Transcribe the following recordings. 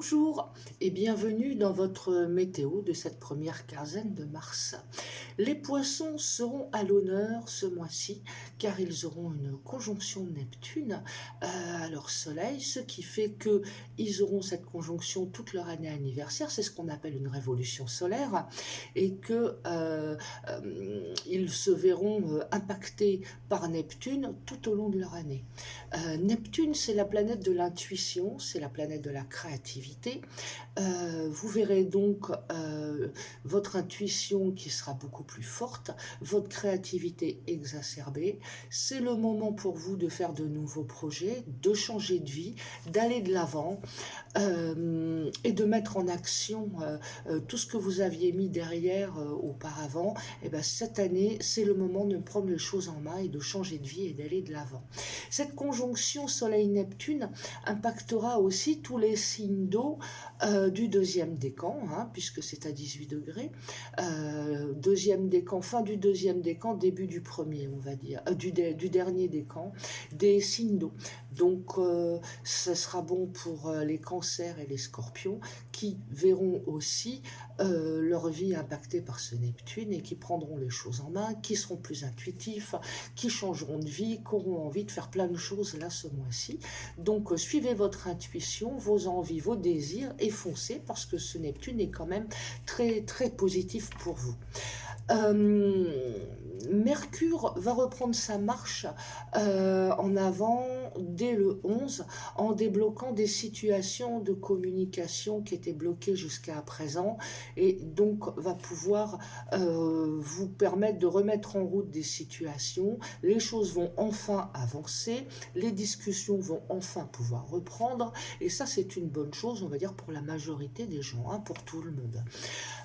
Bonjour et bienvenue dans votre météo de cette première quinzaine de mars. Les poissons seront à l'honneur ce mois-ci car ils auront une conjonction Neptune à leur soleil, ce qui fait qu'ils auront cette conjonction toute leur année anniversaire, c'est ce qu'on appelle une révolution solaire, et qu'ils se verront impactés par Neptune tout au long de leur année. Neptune, c'est la planète de l'intuition, c'est la planète de la créativité. Vous verrez donc votre intuition qui sera beaucoup plus forte, votre créativité exacerbée. C'est le moment pour vous de faire de nouveaux projets, de changer de vie, d'aller de l'avant et de mettre en action tout ce que vous aviez mis derrière auparavant. Et bien, cette année, c'est le moment de prendre les choses en main et de changer de vie et d'aller de l'avant. Cette conjonction Soleil-Neptune impactera aussi tous les signes d'eau du deuxième décan, puisque c'est à 18 degrés. Deuxième décan, fin du deuxième décan, début du premier, on va dire, du dernier décan, des signes d'eau. Donc, ce sera bon pour les cancers et les scorpions qui verront aussi leur vie impactée par ce Neptune et qui prendront les choses en main, qui seront plus intuitifs, qui changeront de vie, qui auront envie de faire plein de choses là ce mois-ci. Donc, suivez votre intuition, vos envies, vos désirs et foncez parce que ce Neptune est quand même très, très positif pour vous. Mercure va reprendre sa marche en avant dès le 11 en débloquant des situations de communication qui étaient bloquées jusqu'à présent et donc va pouvoir vous permettre de remettre en route des situations. Les choses vont enfin avancer, les discussions vont enfin pouvoir reprendre et ça c'est une bonne chose, on va dire, pour la majorité des gens, pour tout le monde.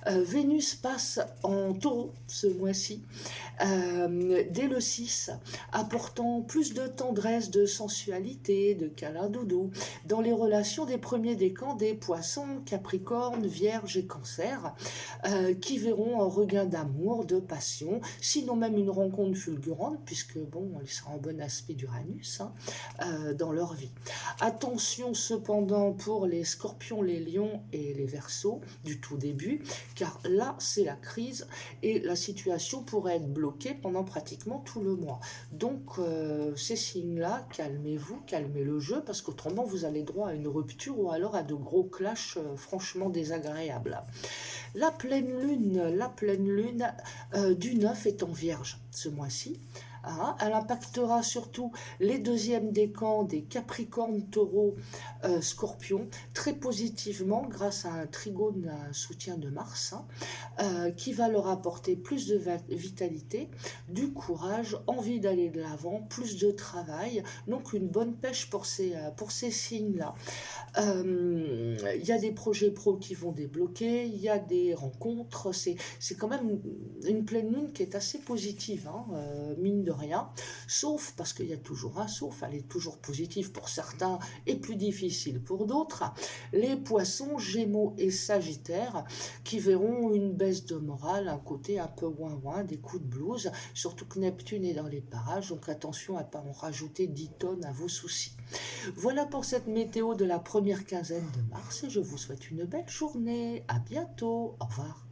Vénus passe en Taureau ce mois-ci, dès le 6, apportant plus de tendresse, de sensualité, de câlin doudou dans les relations des premiers décans des Poissons, Capricorne, Vierge et Cancer, qui verront un regain d'amour, de passion, sinon même une rencontre fulgurante, puisque bon, ils seront en bon aspect d'Uranus dans leur vie. Attention cependant pour les Scorpions, les Lions et les Verseaux du tout début, car là c'est la crise et la situation pourrait être bloquée pendant pratiquement tout le mois. Donc ces signes-là, calmez-vous, calmez le jeu, parce qu'autrement vous avez droit à une rupture ou alors à de gros clashs franchement désagréables. La pleine lune du 9 est en Vierge ce mois-ci. Elle impactera surtout les deuxièmes décans des Capricornes, Taureaux, Scorpions très positivement grâce à un trigone, un soutien de Mars, qui va leur apporter plus de vitalité, du courage, envie d'aller de l'avant, plus de travail, donc une bonne pêche pour ces signes-là. Il y a des projets pro qui vont débloquer, il y a des rencontres, c'est quand même une pleine lune qui est assez positive, mine de rien, sauf, parce qu'il y a toujours un sauf, elle est toujours positive pour certains et plus difficile pour d'autres, les Poissons, Gémeaux et Sagittaires qui verront une baisse de morale, un côté un peu ouin-ouin, des coups de blues, surtout que Neptune est dans les parages, donc attention à ne pas en rajouter 10 tonnes à vos soucis. Voilà pour cette météo de la première quinzaine de mars et je vous souhaite une belle journée. À bientôt. Au revoir.